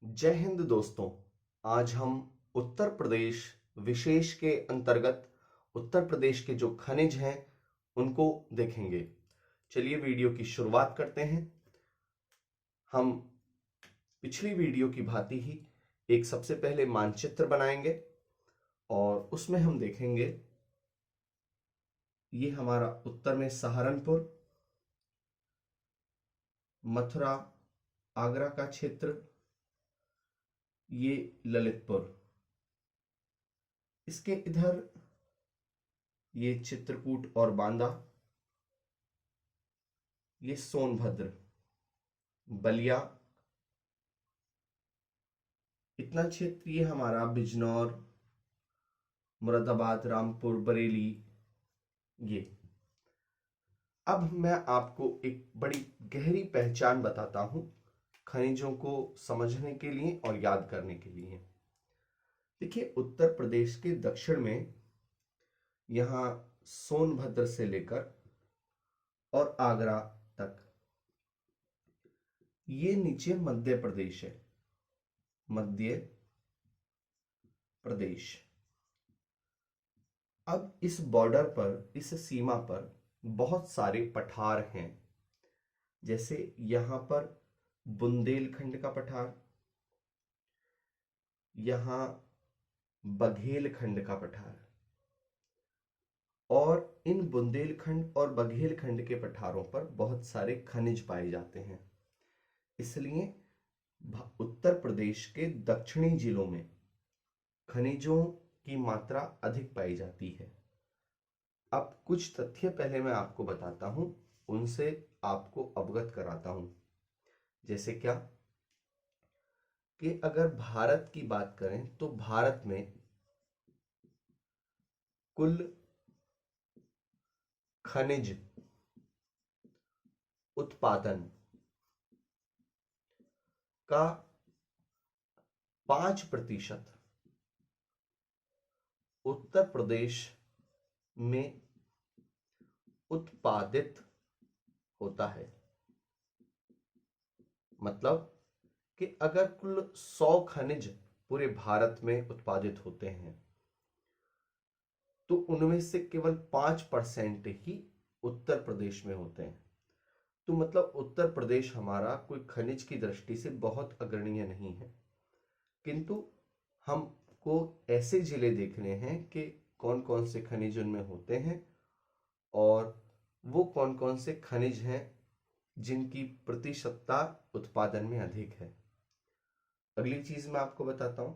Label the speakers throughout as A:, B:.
A: जय हिंद दोस्तों। आज हम उत्तर प्रदेश विशेष के अंतर्गत उत्तर प्रदेश के जो खनिज हैं उनको देखेंगे। चलिए वीडियो की शुरुआत करते हैं। हम पिछली वीडियो की भांति ही एक सबसे पहले मानचित्र बनाएंगे और उसमें हम देखेंगे ये हमारा उत्तर में सहारनपुर, मथुरा, आगरा का क्षेत्र, ये ललितपुर, इसके इधर ये चित्रकूट और बांदा, ये सोनभद्र, बलिया, इतना क्षेत्र ये हमारा बिजनौर, मुरादाबाद, रामपुर, बरेली। ये अब मैं आपको एक बड़ी गहरी पहचान बताता हूं खनिजों को समझने के लिए और याद करने के लिए। देखिए, उत्तर प्रदेश के दक्षिण में यहां सोनभद्र से लेकर और आगरा तक, ये नीचे मध्य प्रदेश है, मध्य प्रदेश। अब इस बॉर्डर पर, इस सीमा पर बहुत सारे पठार हैं। जैसे यहां पर बुंदेलखंड का पठार, यहां बघेलखंड का पठार, और इन बुंदेलखंड और बघेलखंड के पठारों पर बहुत सारे खनिज पाए जाते हैं। इसलिए उत्तर प्रदेश के दक्षिणी जिलों में खनिजों की मात्रा अधिक पाई जाती है। अब कुछ तथ्य पहले मैं आपको बताता हूं, उनसे आपको अवगत कराता हूं। जैसे क्या कि अगर भारत की बात करें तो भारत में कुल खनिज उत्पादन का 5% उत्तर प्रदेश में उत्पादित होता है। मतलब कि अगर कुल 100 खनिज पूरे भारत में उत्पादित होते हैं तो उनमें से केवल 5% ही उत्तर प्रदेश में होते हैं। तो मतलब उत्तर प्रदेश हमारा कोई खनिज की दृष्टि से बहुत अग्रणीय नहीं है। किंतु हमको ऐसे जिले देखने हैं कि कौन कौन से खनिज उनमें होते हैं और वो कौन कौन से खनिज हैं जिनकी प्रतिशतता उत्पादन में अधिक है। अगली चीज मैं आपको बताता हूं।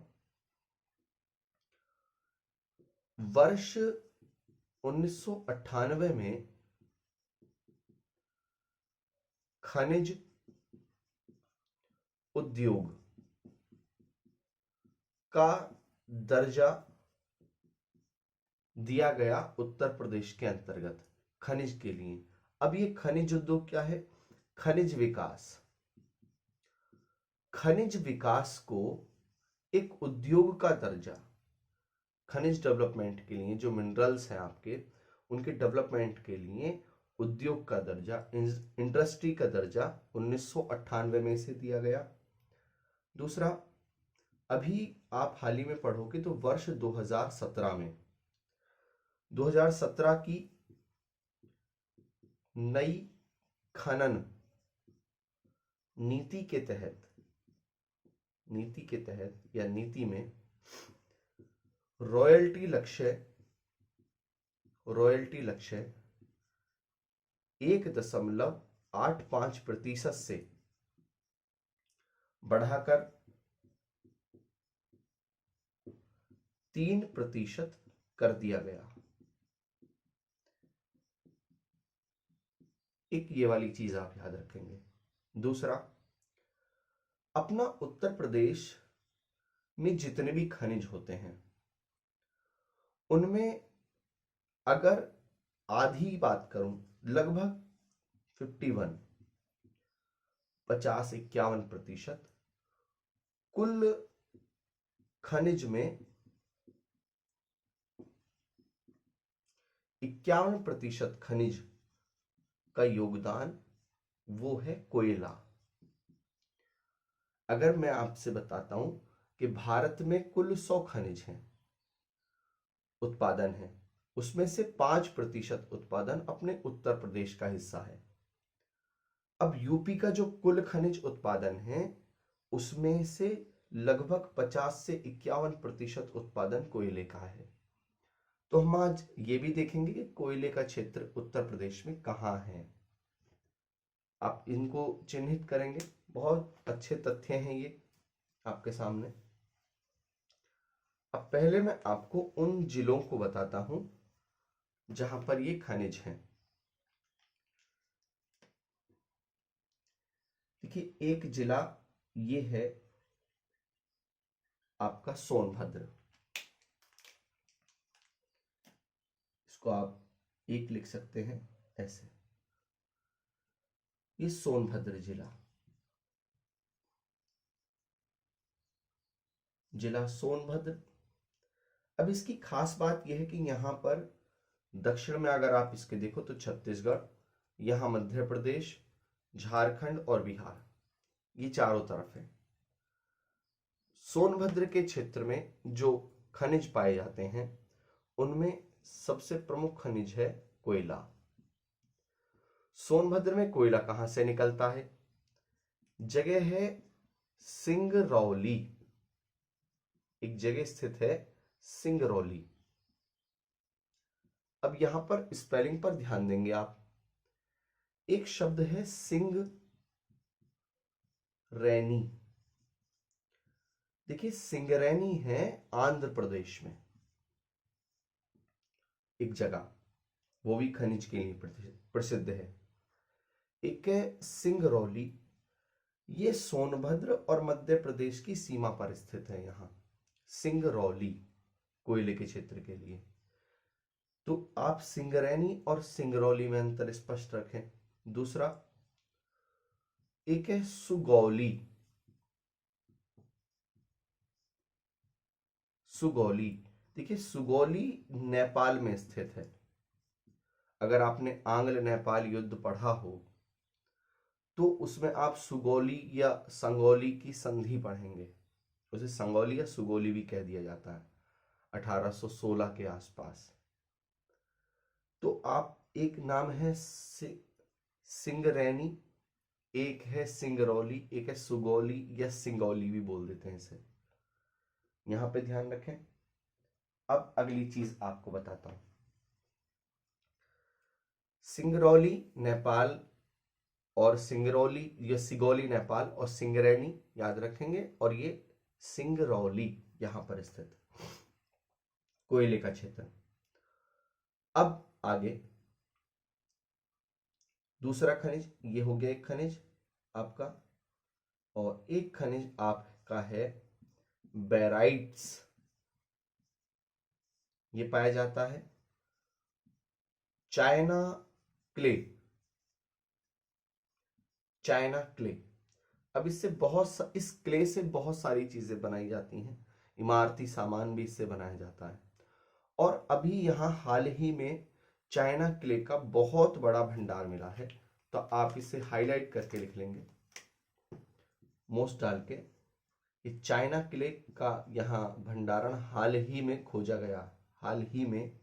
A: वर्ष 1998 में खनिज उद्योग का दर्जा दिया गया उत्तर प्रदेश के अंतर्गत खनिज के लिए। अब ये खनिज उद्योग क्या है? खनिज विकास। खनिज विकास को एक उद्योग का दर्जा, खनिज डेवलपमेंट के लिए जो मिनरल्स हैं आपके, उनके डेवलपमेंट के लिए उद्योग का दर्जा, इंडस्ट्री का दर्जा 1998 में से दिया गया। दूसरा, अभी आप हाल ही में पढ़ोगे तो वर्ष 2017 की नई खनन नीति के तहत या नीति में रॉयल्टी लक्ष्य 1.85% से बढ़ाकर 3% कर दिया गया। एक ये वाली चीज आप याद रखेंगे। दूसरा, अपना उत्तर प्रदेश में जितने भी खनिज होते हैं उनमें अगर आधी बात करूं, लगभग 51 कुल खनिज में 51% खनिज का योगदान वो है कोयला। अगर मैं आपसे बताता हूं कि भारत में कुल 100 खनिज हैं, उत्पादन है, उसमें से 5% उत्पादन अपने उत्तर प्रदेश का हिस्सा है। अब यूपी का जो कुल खनिज उत्पादन है उसमें से लगभग 50 से 51% उत्पादन कोयले का है। तो हम आज ये भी देखेंगे कि कोयले का क्षेत्र उत्तर प्रदेश में कहाँ है। आप इनको चिन्हित करेंगे, बहुत अच्छे तथ्य हैं ये आपके सामने। अब पहले मैं आपको उन जिलों को बताता हूं जहां पर ये खनिज हैं। देखिए, एक जिला ये है आपका सोनभद्र, इसको आप एक लिख सकते हैं ऐसे, ये सोनभद्र जिला सोनभद्र। अब इसकी खास बात यह है कि यहां पर दक्षिण में अगर आप इसके देखो तो छत्तीसगढ़, यहां मध्य प्रदेश, झारखंड और बिहार, ये चारों तरफ है। सोनभद्र के क्षेत्र में जो खनिज पाए जाते हैं उनमें सबसे प्रमुख खनिज है कोयला। सोनभद्र में कोयला कहां से निकलता है? जगह है सिंगरौली, एक जगह स्थित है सिंगरौली। अब यहां पर स्पेलिंग पर ध्यान देंगे आप। एक शब्द है सिंग रैनी। देखिए, सिंगरैनी है आंध्र प्रदेश में एक जगह, वो भी खनिज के लिए प्रसिद्ध है। एक है सिंगरौली, ये सोनभद्र और मध्य प्रदेश की सीमा पर स्थित है। यहां सिंगरौली कोयले के क्षेत्र के लिए। तो आप सिंगरैनी और सिंगरौली में अंतर स्पष्ट रखें। दूसरा, एक है सुगौली। सुगौली, देखिए सुगौली नेपाल में स्थित है। अगर आपने आंग्ल नेपाल युद्ध पढ़ा हो तो उसमें आप सुगौली या संगौली की संधि पढ़ेंगे, उसे संगौली या सुगौली भी कह दिया जाता है, 1816 के आसपास। तो आप, एक नाम है सिंगरैनी, एक है सिंगरौली, एक है सुगौली या सिंगौली भी बोल देते हैं इसे, यहां पे ध्यान रखें। अब अगली चीज आपको बताता हूं। सिंगरौली नेपाल और सिंगरौली या सिगौली नेपाल और सिंगरैनी याद रखेंगे, और ये सिंगरौली यहां पर स्थित कोयले का क्षेत्र। अब आगे दूसरा खनिज, ये हो गया एक खनिज आपका, और एक खनिज आपका है बेराइट्स। ये पाया जाता है चाइना क्ले, चाइना क्ले। अब इससे इस क्ले से बहुत सारी चीजें बनाई जाती हैं, इमारती सामान भी इससे बनाया जाता है। और अभी यहाँ हाल ही में चाइना क्ले का बहुत बड़ा भंडार मिला है, तो आप इसे हाईलाइट करके लिख लेंगे मोस्ट डाल के। ये चाइना क्ले का यहाँ भंडारण हाल ही में खोजा गया, हाल ही में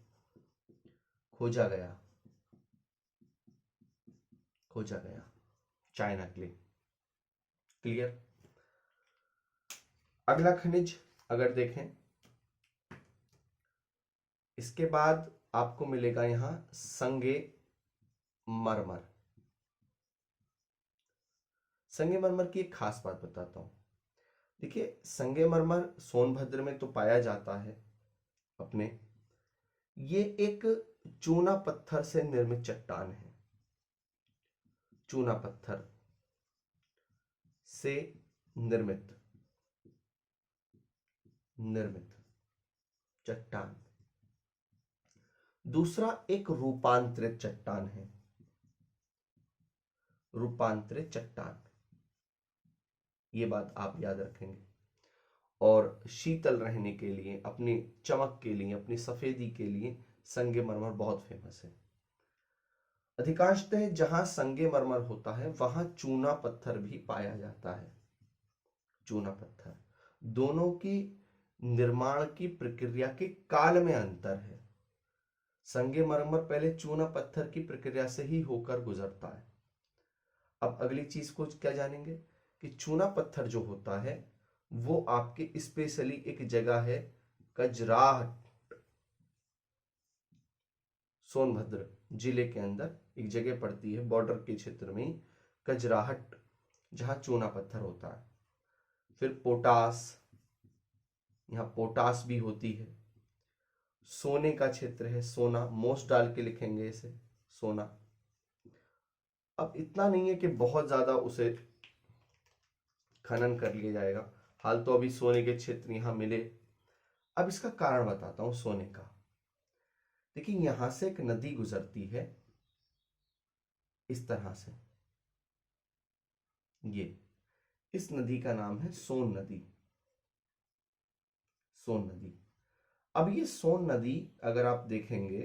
A: खोजा गया चाइना क्ले। क्लियर? अगला खनिज अगर देखें, इसके बाद आपको मिलेगा यहां संगे मरमर। संगे मरमर की एक खास बात बताता हूं। देखिए, संगे मरमर सोनभद्र में तो पाया जाता है अपने, ये एक चूना पत्थर से निर्मित चट्टान है। चूना पत्थर से निर्मित चट्टान। दूसरा एक रूपांतरित चट्टान है, रूपांतरित चट्टान, ये बात आप याद रखेंगे। और शीतल रहने के लिए, अपनी चमक के लिए, अपनी सफेदी के लिए संगमरमर बहुत फेमस है। अधिकांशतः जहां संगमरमर होता है वहां चूना पत्थर भी पाया जाता है। चूना पत्थर। दोनों की निर्माण की प्रक्रिया के काल में अंतर है। संगमरमर पहले चूना पत्थर की प्रक्रिया से ही होकर गुजरता है। अब अगली चीज को क्या जानेंगे कि चूना पत्थर जो होता है वो आपके स्पेशली एक जगह है कजराहट, सोनभद्र जिले के अंदर एक जगह पड़ती है बॉर्डर के क्षेत्र में ही, कजराहट, जहां चूना पत्थर होता है। फिर पोटास, यहाँ पोटास भी होती है। सोने का क्षेत्र है, सोना, मोस डाल के लिखेंगे इसे, सोना। अब इतना नहीं है कि बहुत ज्यादा उसे खनन कर लिया जाएगा, हाल तो अभी सोने के क्षेत्र यहां मिले। अब इसका कारण बताता हूं सोने का। देखिए यहां से एक नदी गुजरती है इस तरह से, ये इस नदी का नाम है सोन नदी, सोन नदी। अब ये सोन नदी अगर आप देखेंगे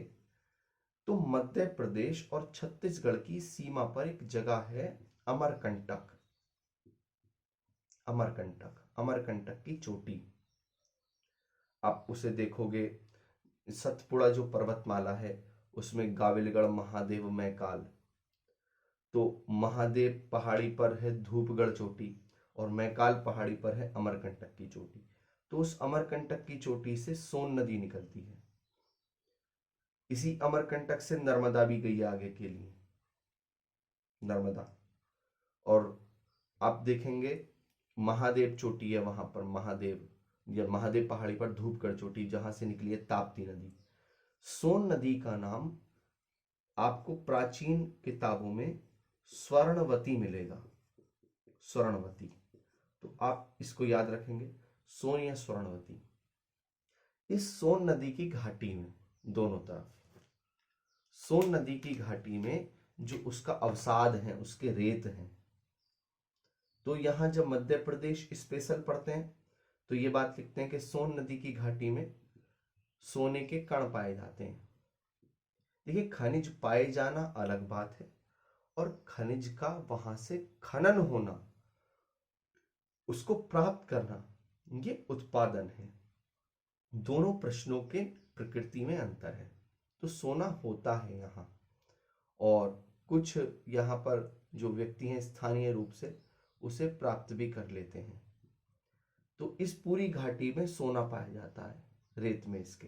A: तो मध्य प्रदेश और छत्तीसगढ़ की सीमा पर एक जगह है अमरकंटक, अमरकंटक, अमरकंटक की चोटी। आप उसे देखोगे, सतपुड़ा जो पर्वतमाला है उसमें गाविलगढ़, महादेव, मैकाल। तो महादेव पहाड़ी पर है धूपगढ़ चोटी और मैकाल पहाड़ी पर है अमरकंटक की चोटी। तो उस अमरकंटक की चोटी से सोन नदी निकलती है। इसी अमरकंटक से नर्मदा भी गई आगे के लिए, नर्मदा। और आप देखेंगे महादेव चोटी है वहां पर, महादेव या महादेव पहाड़ी पर धूपगढ़ चोटी, जहां से निकली है ताप्ती नदी। सोन नदी का नाम आपको प्राचीन किताबों में स्वर्णवती मिलेगा, स्वर्णवती। तो आप इसको याद रखेंगे, सोन या स्वर्णवती। इस सोन नदी की घाटी में दोनों तरफ, सोन नदी की घाटी में जो उसका अवसाद है, उसके रेत हैं। तो यहां जब मध्य प्रदेश स्पेशल पढ़ते हैं तो ये बात लिखते हैं कि सोन नदी की घाटी में सोने के कण पाए जाते हैं। देखिए खनिज पाए जाना अलग बात है और खनिज का वहां से खनन होना, उसको प्राप्त करना, ये उत्पादन है। दोनों प्रश्नों के प्रकृति में अंतर है। तो सोना होता है यहाँ, और कुछ यहाँ पर जो व्यक्ति हैं स्थानीय रूप से उसे प्राप्त भी कर लेते हैं। तो इस पूरी घाटी में सोना पाया जाता है, रेत में इसके।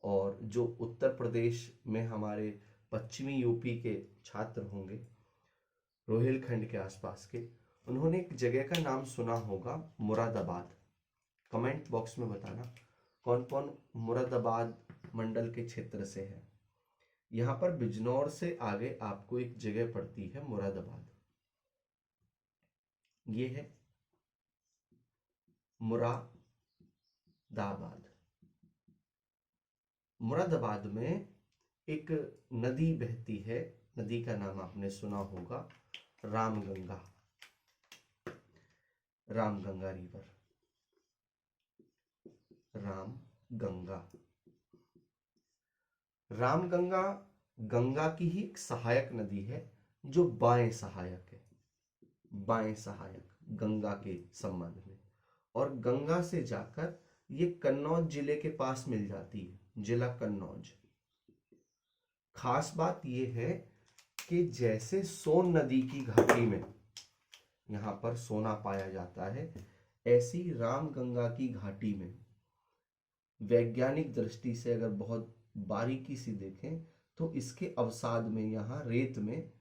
A: और जो उत्तर प्रदेश में हमारे पश्चिमी यूपी के छात्र होंगे, रोहिलखंड के आसपास के, उन्होंने एक जगह का नाम सुना होगा, मुरादाबाद। कमेंट बॉक्स में बताना कौन कौन मुरादाबाद मंडल के क्षेत्र से है। यहां पर बिजनौर से आगे आपको एक जगह पड़ती है मुरादाबाद, ये है मुरादाबाद। मुरादाबाद में एक नदी बहती है, नदी का नाम आपने सुना होगा रामगंगा, रामगंगा रिवर, रामगंगा। रामगंगा गंगा की ही एक सहायक नदी है, जो बाएं सहायक है, बाएं सहायक गंगा के संबंध में। और गंगा से जाकर ये कन्नौज जिले के पास मिल जाती है, जिला कन्नौज। खास बात यह है कि जैसे सोन नदी की घाटी में यहां पर सोना पाया जाता है, ऐसी रामगंगा की घाटी में वैज्ञानिक दृष्टि से अगर बहुत बारीकी से देखें तो इसके अवसाद में, यहाँ रेत में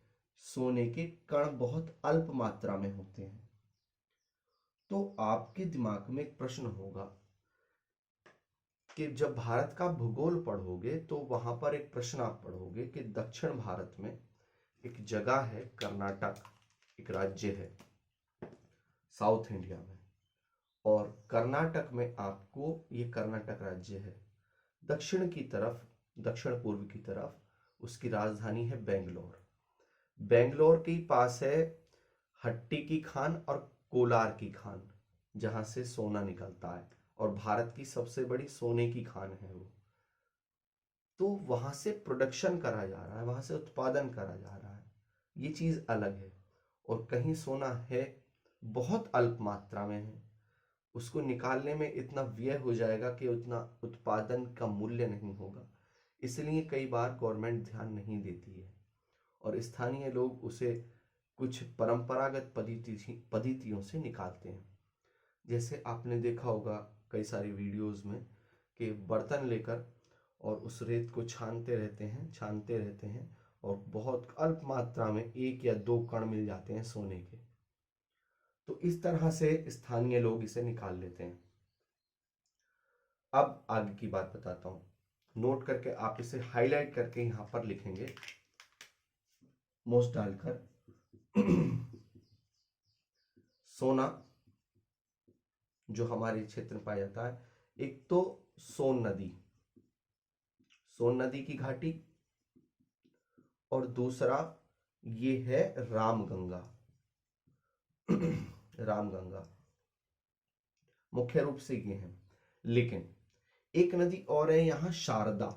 A: सोने के कण बहुत अल्प मात्रा में होते हैं। तो आपके दिमाग में एक प्रश्न होगा कि जब भारत का भूगोल पढ़ोगे तो वहां पर एक प्रश्न आप पढ़ोगे कि दक्षिण भारत में एक जगह है कर्नाटक, एक राज्य है साउथ इंडिया में, और कर्नाटक में आपको, ये कर्नाटक राज्य है, दक्षिण की तरफ, दक्षिण पूर्व की तरफ उसकी राजधानी है बेंगलोर। बेंगलोर के पास है हट्टी की खान और कोलार की खान, जहां से सोना निकलता है, और भारत की सबसे बड़ी सोने की खान है वो। तो वहां से प्रोडक्शन करा जा रहा है, वहां से उत्पादन करा जा रहा है, ये चीज अलग है। और कहीं सोना है बहुत अल्प मात्रा में है, उसको निकालने में इतना व्यय हो जाएगा कि उतना उत्पादन का मूल्य नहीं होगा। इसलिए कई बार गवर्नमेंट ध्यान नहीं देती है और स्थानीय लोग उसे कुछ परंपरागत पद्धतियों से निकालते हैं। जैसे आपने देखा होगा कई सारी वीडियोस में कि बर्तन लेकर और उस रेत को छानते रहते हैं और बहुत अल्प मात्रा में 1 या 2 कण मिल जाते हैं सोने के। तो इस तरह से स्थानीय लोग इसे निकाल लेते हैं। अब आगे की बात बताता हूं, नोट करके आप इसे हाईलाइट करके यहां पर लिखेंगे मोस्ट डालकर। सोना जो हमारे क्षेत्र में पाया जाता है, एक तो सोन नदी की घाटी, और दूसरा ये है रामगंगा। रामगंगा मुख्य रूप से ये है, लेकिन एक नदी और है यहाँ शारदा।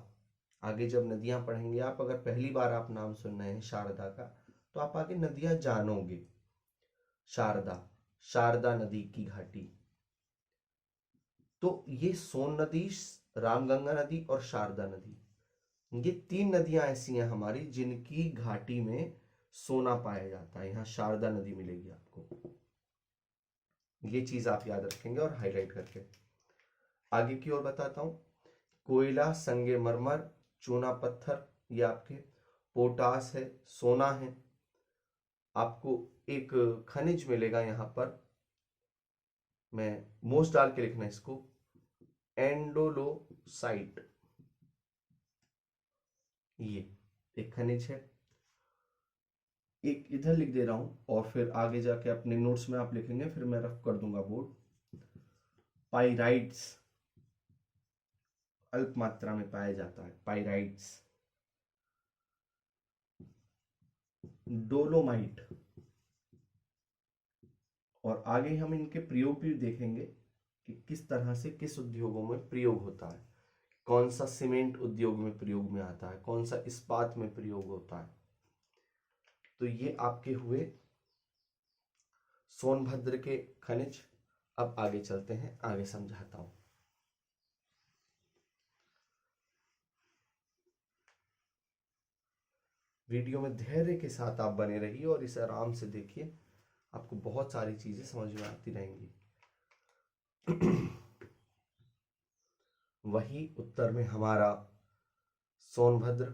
A: आगे जब नदियां पढ़ेंगे आप, अगर पहली बार आप नाम सुन रहे हैं शारदा का, तो आप आगे नदियां जानोगे। शारदा नदी की घाटी। तो ये सोन नदी, रामगंगा नदी और शारदा नदी, ये 3 नदियां ऐसी हैं हमारी जिनकी घाटी में सोना पाया जाता है। यहाँ शारदा नदी मिलेगी आपको, ये चीज आप याद रखेंगे और हाईलाइट करके। आगे की ओर बताता हूं, कोयला, संगमरमर, चूना पत्थर, ये आपके पोटास है, सोना है। आपको एक खनिज मिलेगा यहाँ पर, मैं मोस्ट डाल के लिखना इसको, एंडोलोसाइट, ये एक खनिज है। एक इधर लिख दे रहा हूं और फिर आगे जाके अपने नोट्स में आप लिखेंगे, फिर मैं रफ कर दूंगा बोर्ड। पाइराइट्स अल्प मात्रा में पाया जाता है, पाइराइट्स। डोलोमाइट, और आगे हम इनके प्रयोग भी देखेंगे कि किस तरह से किस उद्योगों में प्रयोग होता है। कौन सा सीमेंट उद्योग में प्रयोग में आता है, कौन सा इस्पात में प्रयोग होता है। तो ये आपके हुए सोनभद्र के खनिज। अब आगे चलते हैं, आगे समझाता हूं। वीडियो में धैर्य के साथ आप बने रहिए और इसे आराम से देखिए, आपको बहुत सारी चीजें समझ में आती रहेंगी। वही उत्तर में हमारा सोनभद्र,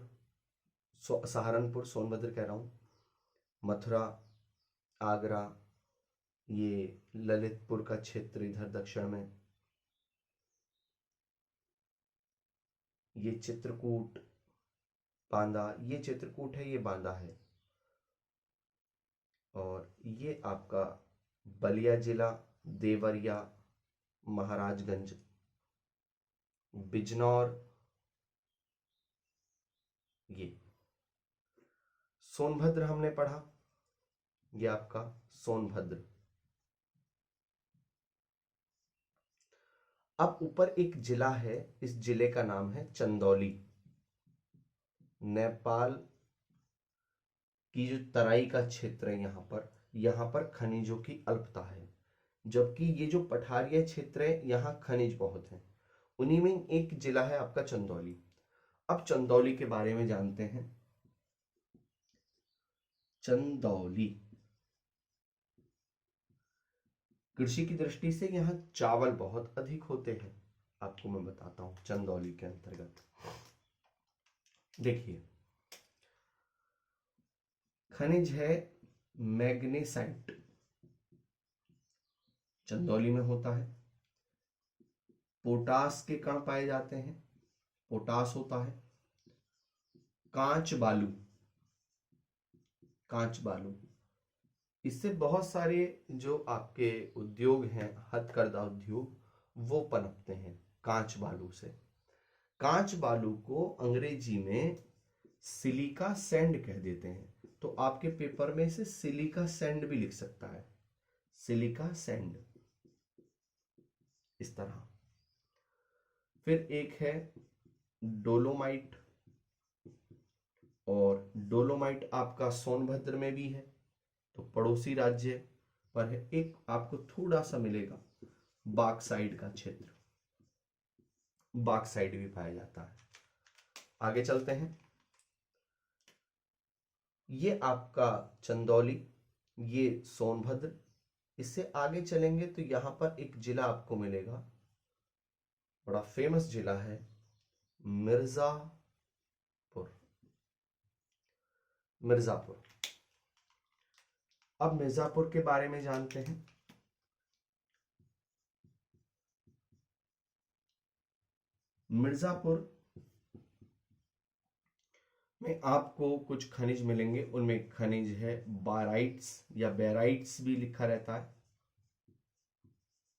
A: सहारनपुर, सोनभद्र कह रहा हूं, मथुरा, आगरा, ये ललितपुर का क्षेत्र इधर दक्षिण में, ये चित्रकूट, बांदा, ये चित्रकूट है, ये बांदा है, और ये आपका बलिया जिला, देवरिया, महाराजगंज, बिजनौर, ये सोनभद्र हमने पढ़ा, ये आपका सोनभद्र। अब ऊपर एक जिला है, इस जिले का नाम है चंदौली। नेपाल की जो तराई का क्षेत्र है, यहां पर खनिजों की अल्पता है, जबकि ये जो पठारिया क्षेत्र है यहाँ खनिज बहुत है। उन्हीं में एक जिला है आपका चंदौली। अब चंदौली के बारे में जानते हैं। चंदौली कृषि की दृष्टि से यहाँ चावल बहुत अधिक होते हैं, आपको मैं बताता हूं। चंदौली के अंतर्गत देखिए, खनिज है मैग्नेसाइट, चंदौली में होता है। पोटास के कण पाए जाते हैं, पोटास होता है। कांच बालू, इससे बहुत सारे जो आपके उद्योग हैं, हथकरघा उद्योग, वो पनपते हैं कांच बालू से। कांच बालू को अंग्रेजी में सिलिका सैंड कह देते हैं, तो आपके पेपर में इसे सिलिका सैंड भी लिख सकता है, सिलिका सैंड, इस तरह। फिर एक है डोलोमाइट, और डोलोमाइट आपका सोनभद्र में भी है, तो पड़ोसी राज्य पर है। एक आपको थोड़ा सा मिलेगा बाक्साइड का क्षेत्र, बाक्साइड भी पाया जाता है। आगे चलते हैं। ये आपका चंदौली, ये सोनभद्र। इससे आगे चलेंगे तो यहां पर एक जिला आपको मिलेगा, बड़ा फेमस जिला है, मिर्जापुर। मिर्जापुर। अब मिर्जापुर के बारे में जानते हैं। मिर्जापुर में आपको कुछ खनिज मिलेंगे। उनमें खनिज है बाराइट्स या बेराइट्स भी लिखा रहता है,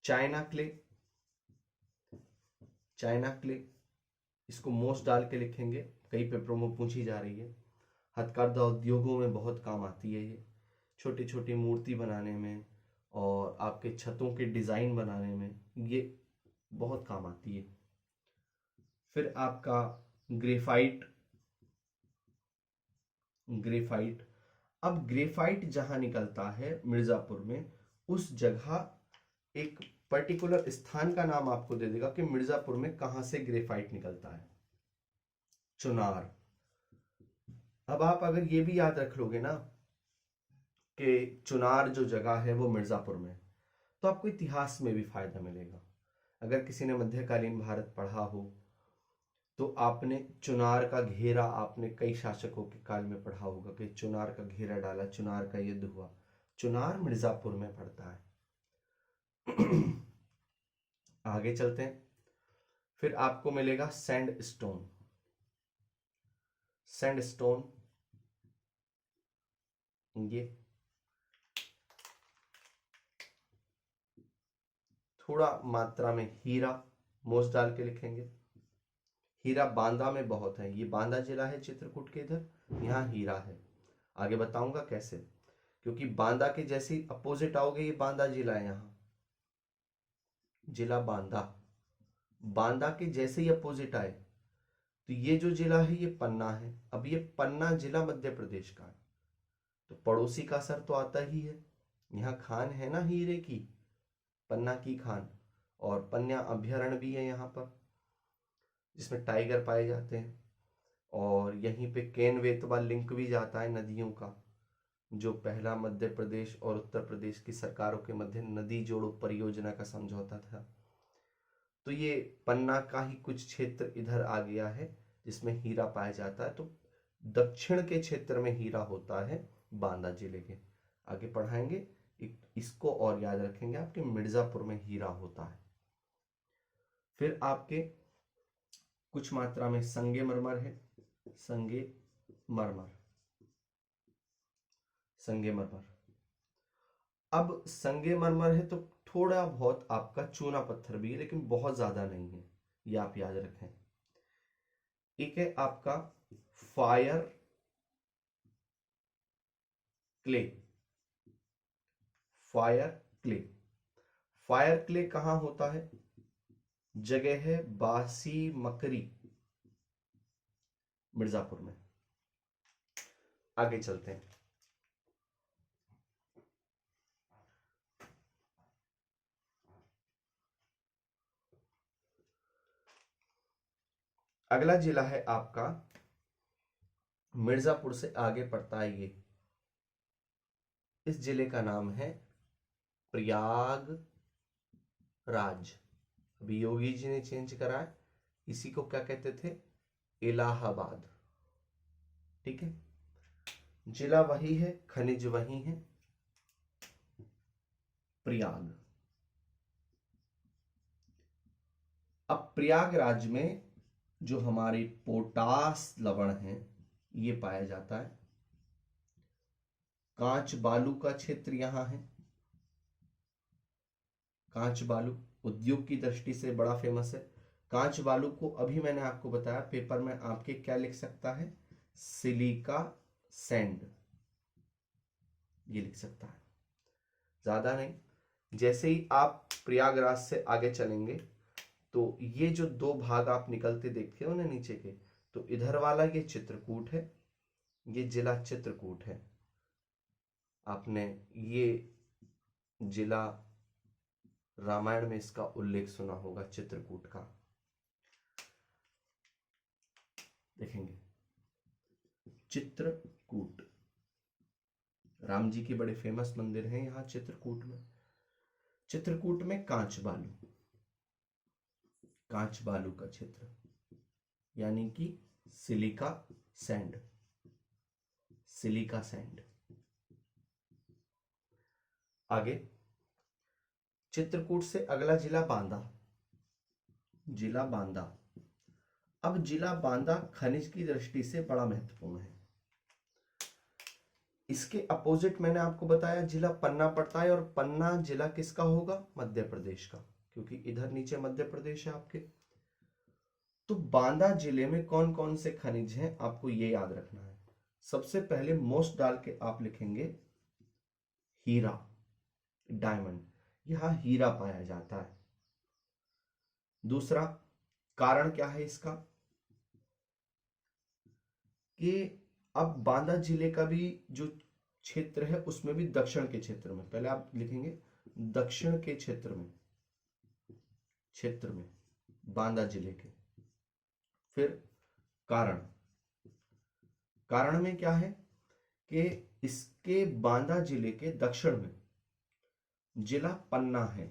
A: चाइना क्ले, चाइना क्ले, इसको मोस्ट डाल के लिखेंगे, कई पेपरों में पूछी जा रही है। हथकरघा उद्योगों में बहुत काम आती है ये, छोटी छोटी मूर्ति बनाने में और आपके छतों के डिजाइन बनाने में ये बहुत काम आती है। फिर आपका ग्रेफाइट, ग्रेफाइट। अब ग्रेफाइट जहां निकलता है मिर्जापुर में, उस जगह एक पर्टिकुलर स्थान का नाम आपको दे देगा कि मिर्जापुर में कहां से ग्रेफाइट निकलता है, चुनार। अब आप अगर ये भी याद रख लोगे ना कि चुनार जो जगह है वो मिर्जापुर में, तो आपको इतिहास में भी फायदा मिलेगा। अगर किसी ने मध्यकालीन भारत पढ़ा हो तो आपने चुनार का घेरा, आपने कई शासकों के काल में पढ़ा होगा कि चुनार का घेरा डाला, चुनार का युद्ध हुआ। चुनार मिर्जापुर में पड़ता है। आगे चलते हैं। फिर आपको मिलेगा सैंडस्टोन। सैंडस्टोन, ये थोड़ा मात्रा में हीरा, मोस्ट डाल के लिखेंगे। हीरा बांदा में बहुत है, ये बांदा जिला है चित्रकूट के इधर, यहाँ हीरा है। आगे बताऊंगा कैसे, क्योंकि बांदा के जैसे अपोजिट आओगे, ये बांदा जिला है, यहाँ जिला बांदा, बांदा के जैसे ही अपोजिट आए तो ये जो जिला है ये पन्ना है। अब ये पन्ना जिला मध्य प्रदेश का है, तो पड़ोसी का असर तो आता ही है। यहाँ खान है ना हीरे की, पन्ना की खान, और पन्ना अभ्यारण्य भी है यहाँ पर जिसमें टाइगर पाए जाते हैं। और यहीं पे केन वेतवा लिंक भी जाता है नदियों का, जो पहला मध्य प्रदेश और उत्तर प्रदेश की सरकारों के मध्य नदी जोड़ो परियोजना का समझौता था। तो ये पन्ना का ही कुछ क्षेत्र इधर आ गया है जिसमें हीरा पाया जाता है। तो दक्षिण के क्षेत्र में हीरा होता है बांदा जिले के। आगे पढ़ाएंगे, इसको और याद रखेंगे आपके मिर्जापुर में हीरा होता है। फिर आपके कुछ मात्रा में संगे मरमर है, संगे मरमर, संगे मरमर। अब संगे मरमर है तो थोड़ा बहुत आपका चूना पत्थर भी है, लेकिन बहुत ज्यादा नहीं है, ये आप याद रखें। एक है आपका fire clay, fire clay. Fire clay कहां होता है, जगह है बासी मकरी, मिर्जापुर में। आगे चलते हैं। अगला जिला है आपका, मिर्जापुर से आगे पड़ता है ये, इस जिले का नाम है प्रयागराज। अभी योगी जी ने चेंज करा है, इसी को क्या कहते थे, इलाहाबाद। ठीक है, जिला वही है, खनिज वही है, प्रयाग। अब प्रयागराज में जो हमारे पोटास लवण है ये पाया जाता है। कांच बालू का क्षेत्र यहां है, कांच बालू उद्योग की दृष्टि से बड़ा फेमस है। कांच बालू को अभी मैंने आपको बताया पेपर में आपके क्या लिख सकता है, सिलिका सैंड, ये लिख सकता है, ज्यादा नहीं। जैसे ही आप प्रयागराज से आगे चलेंगे तो ये जो दो भाग आप निकलते देखते हो ना नीचे के, तो इधर वाला ये चित्रकूट है, ये जिला चित्रकूट है। आपने ये जिला, रामायण में इसका उल्लेख सुना होगा, चित्रकूट का। देखेंगे चित्रकूट, राम जी के बड़े फेमस मंदिर हैं यहाँ चित्रकूट में। चित्रकूट में कांच बालू, कांच बालू का क्षेत्र, यानी कि सिलिका सैंड, सिलिका सैंड। आगे चित्रकूट से अगला जिला बांदा, जिला बांदा। अब जिला बांदा खनिज की दृष्टि से बड़ा महत्वपूर्ण है। इसके अपोजिट मैंने आपको बताया जिला पन्ना पड़ता है, और पन्ना जिला किसका होगा? मध्य प्रदेश का, क्योंकि इधर नीचे मध्य प्रदेश है आपके। तो बांदा जिले में कौन कौन से खनिज हैं आपको ये याद रखना है। सबसे पहले मोस्ट डाल के आप लिखेंगे हीरा, डायमंड, यहां हीरा पाया जाता है। दूसरा कारण क्या है इसका कि अब बांदा जिले का भी जो क्षेत्र है उसमें भी दक्षिण के क्षेत्र में, पहले आप लिखेंगे दक्षिण के क्षेत्र में, बांदा जिले के। फिर कारण, कारण में क्या है कि इसके बांदा जिले के दक्षिण में जिला पन्ना है,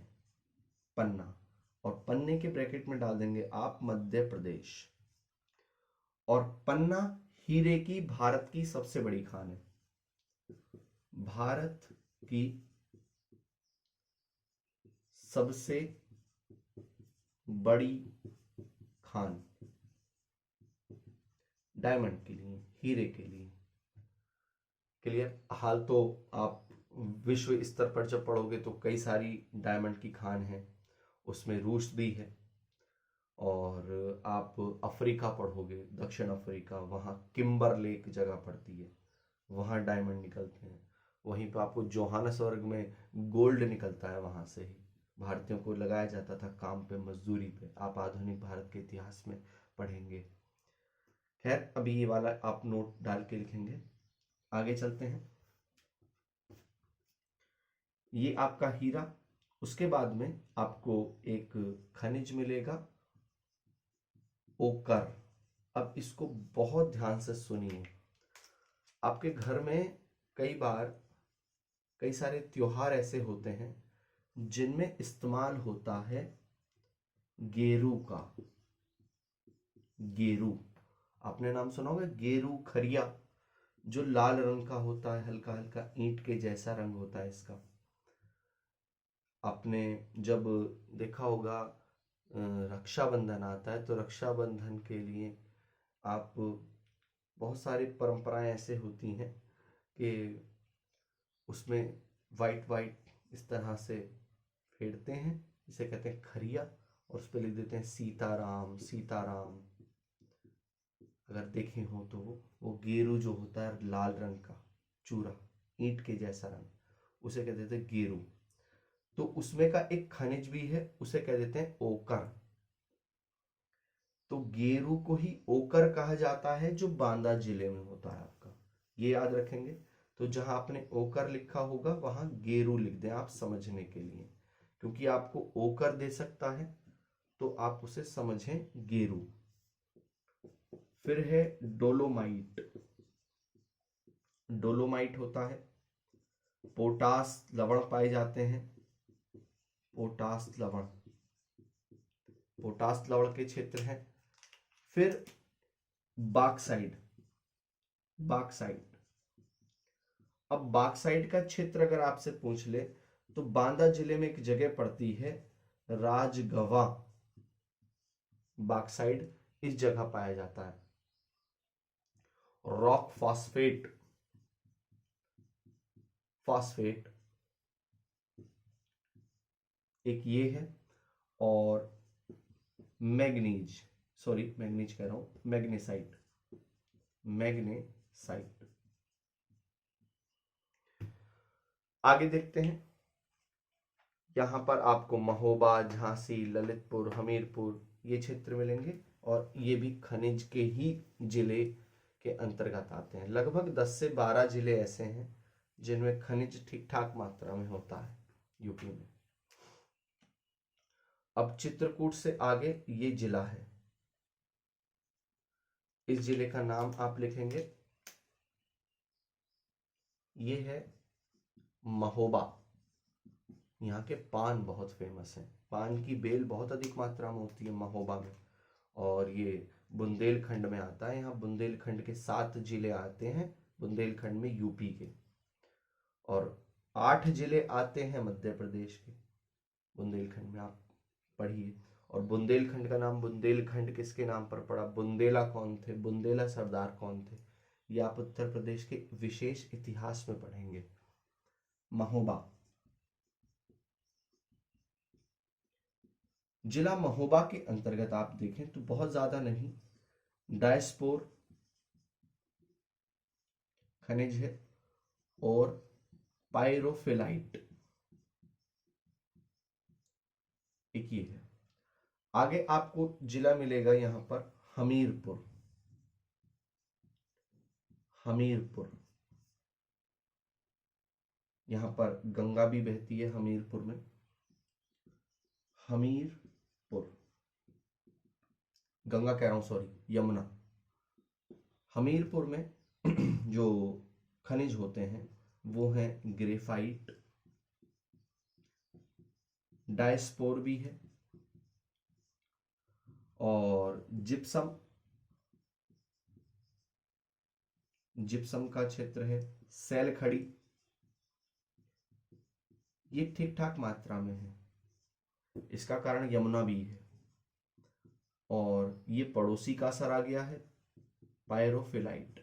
A: पन्ना, और पन्ने के ब्रैकेट में डाल देंगे आप मध्य प्रदेश। और पन्ना हीरे की भारत की सबसे बड़ी खान है, भारत की सबसे बड़ी खान डायमंड के लिए, हीरे के लिए। क्लियर? हाल तो आप विश्व स्तर पर जब पढ़ोगे तो कई सारी डायमंड की खान है, उसमें रूस भी है। और आप अफ्रीका पढ़ोगे, दक्षिण अफ्रीका, वहाँ किम्बर लेक जगह पड़ती है, वहाँ डायमंड निकलते हैं। वहीं पर आपको जोहानसबर्ग में गोल्ड निकलता है, वहाँ से ही भारतीयों को लगाया जाता था काम पे, मजदूरी पे। आप आधुनिक भारत के इतिहास में पढ़ेंगे। खैर अभी ये वाला आप नोट डाल के लिखेंगे। आगे चलते हैं। ये आपका हीरा, उसके बाद में आपको एक खनिज मिलेगा ओकर। अब इसको बहुत ध्यान से सुनिए। आपके घर में कई बार कई सारे त्योहार ऐसे होते हैं जिनमें इस्तेमाल होता है गेरू का। गेरू, आपने नाम सुना होगा गेरू खरिया, जो लाल रंग का होता है, हल्का हल्का ईंट के जैसा रंग होता है इसका। आपने जब देखा होगा रक्षाबंधन आता है तो रक्षाबंधन के लिए आप, बहुत सारी परंपराएं ऐसे होती हैं कि उसमें वाइट वाइट इस तरह से फेरते हैं, इसे कहते हैं खरिया, और उस पर लिख देते हैं सीताराम सीताराम। अगर देखे हो तो वो गेरू जो होता है लाल रंग का चूरा, ईंट के जैसा रंग, उसे कह देते हैं गेरू। तो उसमें का एक खनिज भी है, उसे कह देते हैं ओकर। तो गेरू को ही ओकर कहा जाता है, जो बांदा जिले में होता है आपका, ये याद रखेंगे। तो जहां आपने ओकर लिखा होगा वहां गेरू लिख दें आप समझने के लिए, क्योंकि आपको ओकर दे सकता है तो आप उसे समझें गेरू। फिर है डोलोमाइट, डोलोमाइट होता है। पोटास लवण पाए जाते हैं, पोटास लवण, पोटास लवण के क्षेत्र हैं। फिर बाक्साइड, बाक्साइड। अब बाक्साइड का क्षेत्र अगर आपसे पूछ ले तो बांदा जिले में एक जगह पड़ती है राजगवा, बाक्साइड इस जगह पाया जाता है। रॉक फॉस्फेट, फॉस्फेट एक ये है। और मैग्नीज, सॉरी मैग्नीज कह रहा हूं, मैग्नेसाइट, मैग्नेसाइट। आगे देखते हैं। यहां पर आपको महोबा, झांसी, ललितपुर, हमीरपुर ये क्षेत्र मिलेंगे, और ये भी खनिज के ही जिले के अंतर्गत आते हैं। लगभग 10 से 12 जिले ऐसे हैं जिनमें खनिज ठीक ठाक मात्रा में होता है। यूपी में। अब चित्रकूट से आगे ये जिला है, इस जिले का नाम आप लिखेंगे, ये है महोबा। यहाँ के पान बहुत फेमस हैं, पान की बेल बहुत अधिक मात्रा में होती है महोबा में, और ये बुंदेलखंड में आता है। यहाँ बुंदेलखंड के 7 जिले आते हैं, बुंदेलखंड में यूपी के, और 8 जिले आते हैं मध्य प्रदेश के बुंदेलखंड में, आप पढ़िए। और बुंदेलखंड का नाम बुंदेलखंड किसके नाम पर पड़ा, बुंदेला कौन थे, बुंदेला सरदार कौन थे, ये आप उत्तर प्रदेश के विशेष इतिहास में पढ़ेंगे। महोबा, जिला महोबा के अंतर्गत आप देखें तो बहुत ज्यादा नहीं, डायस्पोर खनिज है और पायरोफिलाइट एक ये है। आगे आपको जिला मिलेगा यहाँ पर हमीरपुर, हमीरपुर, यहाँ पर गंगा भी बहती है हमीरपुर में, हमीरपुर, गंगा कह रहा हूं सॉरी, यमुना। हमीरपुर में जो खनिज होते हैं वो है ग्रेफाइट, डायस्पोर भी है, और जिप्सम, जिप्सम का क्षेत्र है, सैल खड़ी, ये ठीक ठाक मात्रा में है, इसका कारण यमुना भी है। और ये पड़ोसी का असर आ गया है पायरोफिलाइट,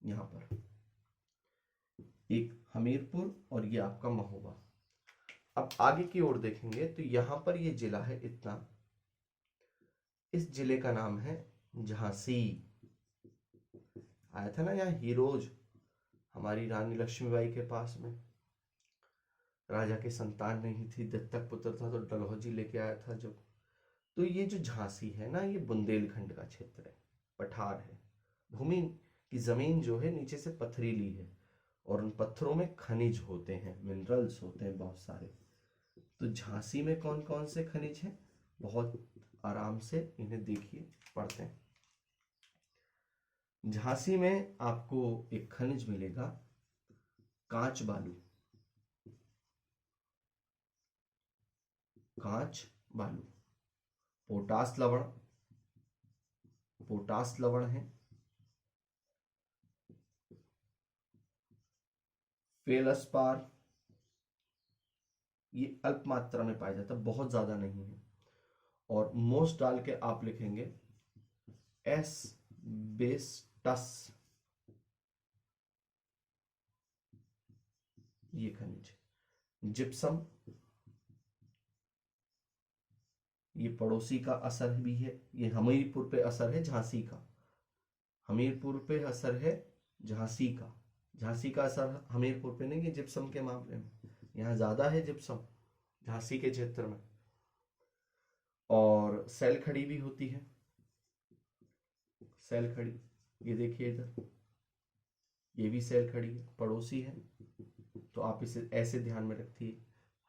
A: यहां पर एक हमीरपुर और ये आपका महोबा। अब आगे की ओर देखेंगे तो यहां पर ये जिला है इतना, इस जिले का नाम है झांसी। आया था ना यहाँ हीरोज, हमारी रानी लक्ष्मीबाई के पास में, राजा की संतान नहीं थी, दत्तक पुत्र था तो डलहौजी लेके आया था जब। तो ये जो झांसी है ना, ये बुंदेलखंड का क्षेत्र है, पठार है, भूमि की जमीन जो है नीचे से पथरीली है, और उन पत्थरों में खनिज होते हैं, मिनरल्स होते हैं बहुत सारे। तो झांसी में कौन कौन से खनिज हैं, बहुत आराम से इन्हें देखिए, पढ़ते हैं। झांसी में आपको एक खनिज मिलेगा कांच बालू, कांच बालू, पोटास लवण, पोटास लवण है, फेलस्पार, ये अल्प मात्रा में पाया जाता है, बहुत ज्यादा नहीं है। और मोस्ट डाल के आप लिखेंगे एस्बेस्टस, ये खनिज। जिप्सम, ये पड़ोसी का असर भी है, ये हमीरपुर पे असर है झांसी का, हमीरपुर पे असर है झांसी का, झांसी का असर हमीरपुर पे नहीं है जिप्सम के मामले में, यहाँ ज्यादा है जिप्सम झांसी के क्षेत्र में। और सेल खड़ी भी होती है, सेल खड़ी, ये देखिए इधर, ये भी सेल खड़ी है, पड़ोसी है, तो आप इसे ऐसे ध्यान में रखिए,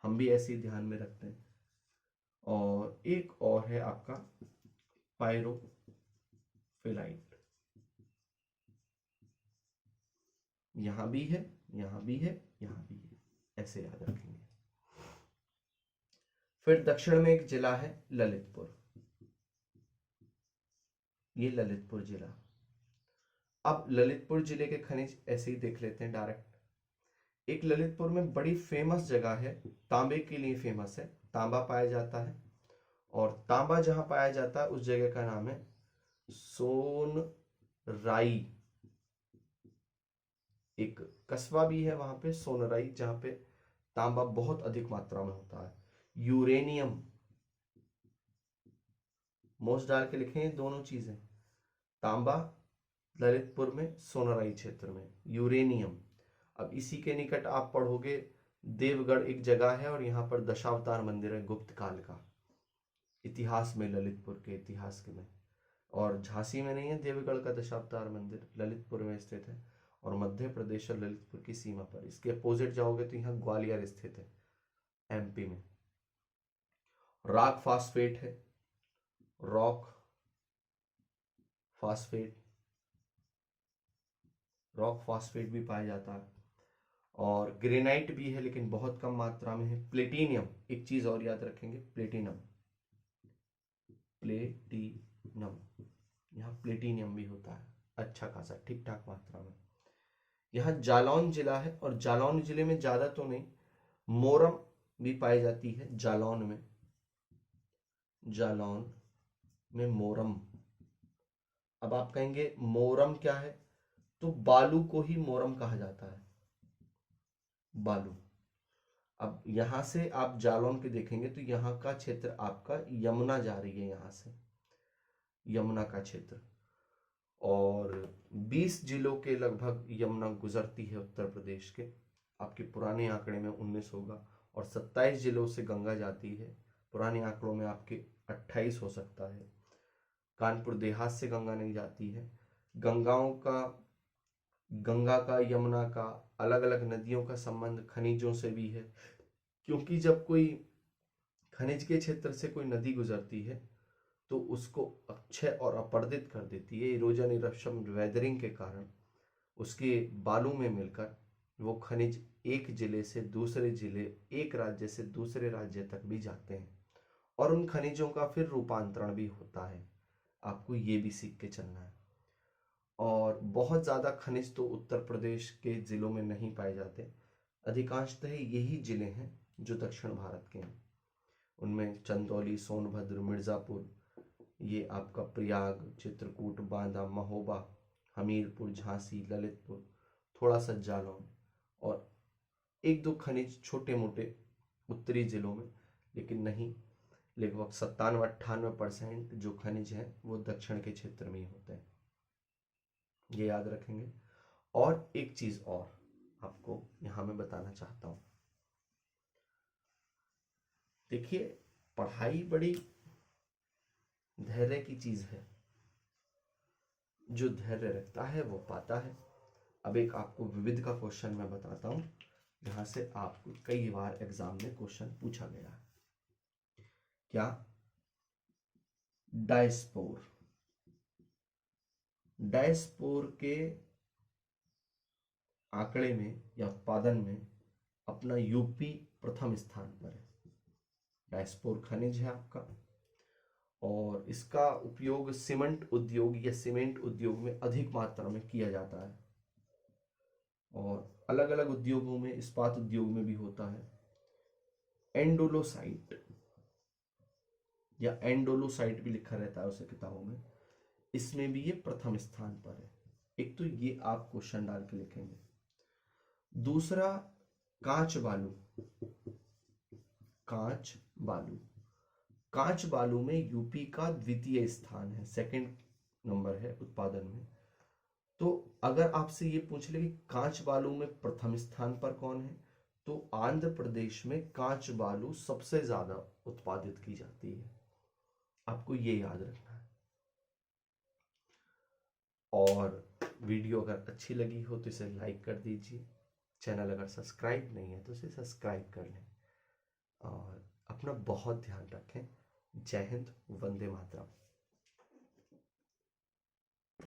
A: हम भी ऐसे ही ध्यान में रखते हैं। और एक और है आपका पायरोफिलाइट, यहां भी है, यहां भी है, यहां भी है, ऐसे याद रखेंगे। फिर दक्षिण में एक जिला है ललितपुर, ये ललितपुर जिला। अब ललितपुर जिले के खनिज ऐसे ही देख लेते हैं डायरेक्ट। एक ललितपुर में बड़ी फेमस जगह है, तांबे के लिए फेमस है, तांबा पाया जाता है, और तांबा जहां पाया जाता है उस जगह का नाम है सोनराई, एक कस्बा भी है वहां पे सोनराई, जहां पे तांबा बहुत अधिक मात्रा में होता है। यूरेनियम, मोस्ट डाल के लिखें दोनों चीजें, तांबा ललितपुर में, सोनराई क्षेत्र में यूरेनियम। अब इसी के निकट आप पढ़ोगे देवगढ़ एक जगह है, और यहाँ पर दशावतार मंदिर है गुप्त काल का, इतिहास में, ललितपुर के इतिहास के में। और झांसी में नहीं है देवगढ़ का दशावतार मंदिर, ललितपुर में स्थित है। और मध्य प्रदेश और ललितपुर की सीमा पर। इसके अपोजिट जाओगे तो यहाँ ग्वालियर स्थित है, एमपी में। रॉक फास्फेट है, रॉक फास्फेट, रॉक फास्फेट भी पाया जाता है। और ग्रेनाइट भी है लेकिन बहुत कम मात्रा में है। प्लेटिनियम, एक चीज और याद रखेंगे, प्लेटिनम, प्लेटिनम, यहाँ प्लेटिनियम भी होता है अच्छा खासा, ठीक ठाक मात्रा में। यहाँ जालौन जिला है और जालौन जिले में ज्यादा तो नहीं, मोरम भी पाई जाती है जालौन में, जालौन में मोरम। अब आप कहेंगे मोरम क्या है, तो बालू को ही मोरम कहा जाता है, बालू। अब यहां से आप जालौन के देखेंगे तो यहाँ का क्षेत्र आपका, यमुना जा रही है यहाँ से, यमुना का क्षेत्र, और 20 जिलों के लगभग यमुना गुजरती है उत्तर प्रदेश के। आपके पुराने आंकड़े में 19 होगा, और 27 जिलों से गंगा जाती है। पुराने आंकड़ों में आपके 28 हो सकता है। कानपुर देहात से गंगा नहीं जाती है। गंगाओं का, गंगा का, यमुना का, अलग अलग नदियों का संबंध खनिजों से भी है, क्योंकि जब कोई खनिज के क्षेत्र से कोई नदी गुजरती है तो उसको अक्षय और अपर्दित कर देती है। इरोजन, इरप्शन, वेदरिंग के कारण उसके बालू में मिलकर वो खनिज एक जिले से दूसरे जिले, एक राज्य से दूसरे राज्य तक भी जाते हैं, और उन खनिजों का फिर रूपांतरण भी होता है। आपको ये भी सीख के चलना है। और बहुत ज़्यादा खनिज तो उत्तर प्रदेश के ज़िलों में नहीं पाए जाते। अधिकांशतः यही ज़िले हैं जो दक्षिण भारत के हैं। उनमें चंदौली, सोनभद्र, मिर्ज़ापुर, ये आपका प्रयाग, चित्रकूट, बांदा, महोबा, हमीरपुर, झांसी, ललितपुर, थोड़ा सा जालौन, और एक दो खनिज छोटे मोटे उत्तरी जिलों में, लेकिन नहीं, लगभग 97-98% जो खनिज हैं वो दक्षिण के क्षेत्र में ही होते हैं। ये याद रखेंगे। और एक चीज और आपको यहां मैं बताना चाहता हूं, देखिए पढ़ाई बड़ी धैर्य की चीज है, जो धैर्य रखता है वो पाता है। अब एक आपको विविध का क्वेश्चन मैं बताता हूं, जहां से आपको कई बार एग्जाम में क्वेश्चन पूछा गया है। क्या डायस्पोर, डायस्पोर के आंकड़े में या उत्पादन में अपना यूपी प्रथम स्थान पर है। डायस्पोर खनिज है आपका, और इसका उपयोग सीमेंट उद्योग या सीमेंट उद्योग में अधिक मात्रा में किया जाता है, और अलग अलग उद्योगों में, इस्पात उद्योग में भी होता है। एंडोलोसाइट या एंडोलोसाइट भी लिखा रहता है उसे किताबों में, इसमें भी ये प्रथम स्थान पर है। एक तो ये आप क्वेश्चन डाल के लिखेंगे। दूसरा, कांच बालू, कांच बालू, कांच बालू में यूपी का द्वितीय स्थान है, सेकंड नंबर है उत्पादन में। तो अगर आपसे ये पूछ ले कि कांच बालू में प्रथम स्थान पर कौन है, तो आंध्र प्रदेश में कांच बालू सबसे ज्यादा उत्पादित की जाती है। आपको ये याद रखना है। और वीडियो अगर अच्छी लगी हो तो इसे लाइक कर दीजिए। चैनल अगर सब्सक्राइब नहीं है तो इसे सब्सक्राइब कर लें, और अपना बहुत ध्यान रखें। जय हिंद, वंदे मातरम।